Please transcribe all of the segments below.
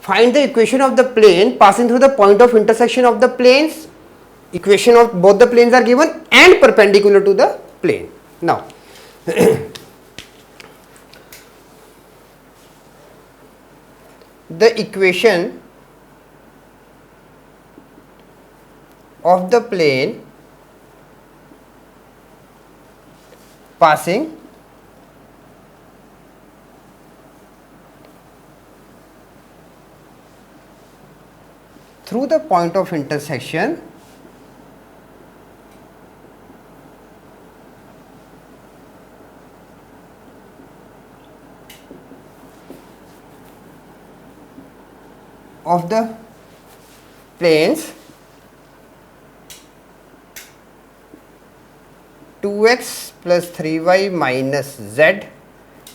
find the equation of the plane passing through the point of intersection of the planes. Equation of both the planes are given and perpendicular to the plane. Now, the equation of the plane passing through the point of intersection of the planes 2x plus 3y minus z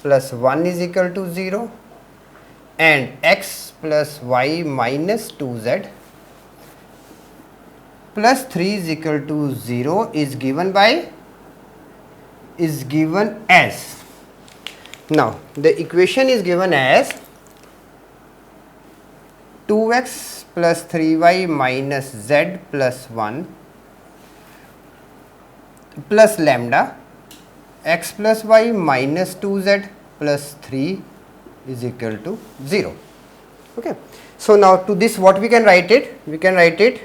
plus 1 is equal to 0 and x plus y minus 2z plus 3 is equal to 0 is given as, now the equation is given as 2x plus 3y minus z plus 1 plus lambda x plus y minus 2z plus 3 is equal to 0. Okay. So, now to this what we can write it? We can write it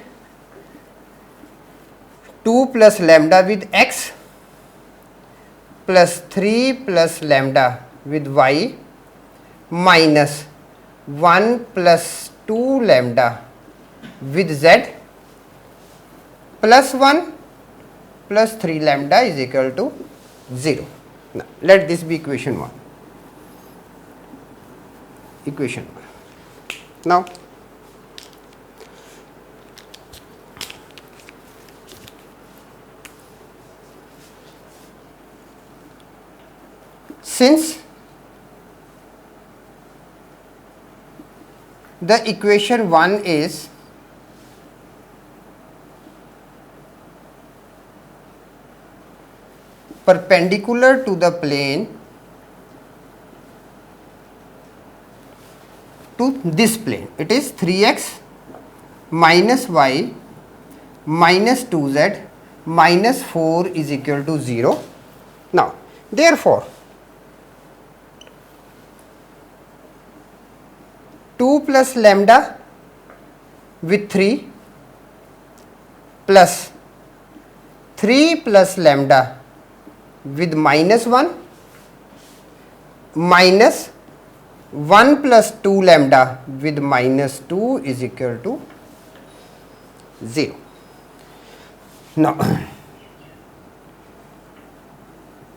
2 plus lambda with x plus 3 plus lambda with y minus 1 plus 2 lambda with z plus 1 plus 3 lambda is equal to 0. Now, let this be equation 1. Equation 1. Now, since the equation 1 is perpendicular to the plane to this plane, it is 3x minus y minus 2z minus 4 is equal to 0. Now, therefore, 2 plus lambda with 3 plus 3 plus lambda with minus 1 minus 1 plus 2 lambda with minus 2 is equal to 0. Now,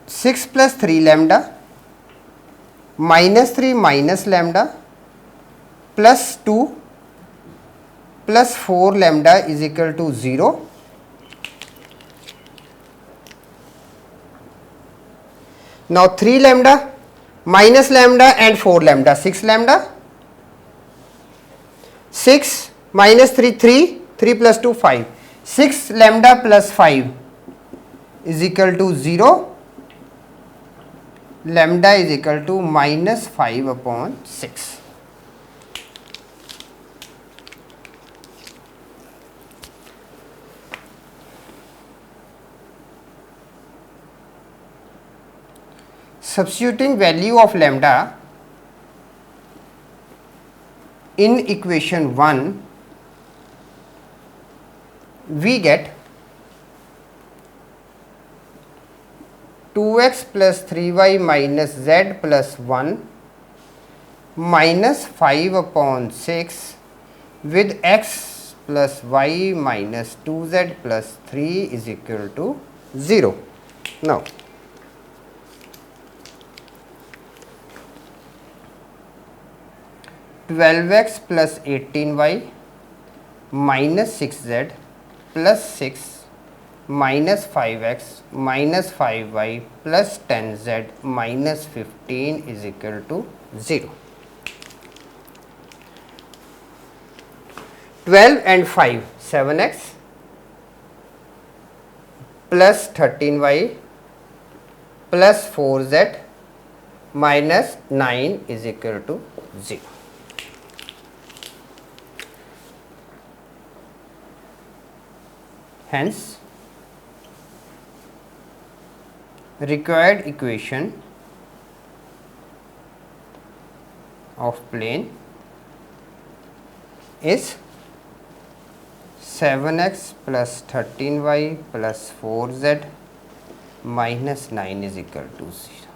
6 plus 3 lambda minus 3 minus lambda plus 2 plus 4 lambda is equal to 0. Now, 3 lambda minus lambda and 4 lambda, 6 lambda, 6 minus 3, 3 plus 2, 5, 6 lambda plus 5 is equal to 0, lambda is equal to minus 5 upon 6. Substituting value of lambda in equation 1, we get 2x plus 3y minus z plus 1 minus 5 upon 6 with x plus y minus 2z plus 3 is equal to 0. Now, 12x plus 18y minus 6z plus 6 minus 5x minus 5y plus 10z minus 15 is equal to 0. 12 and 5, 7x plus 13y plus 4z minus 9 is equal to 0. Hence, required equation of plane is 7x plus 13y plus 4z minus 9 is equal to 0.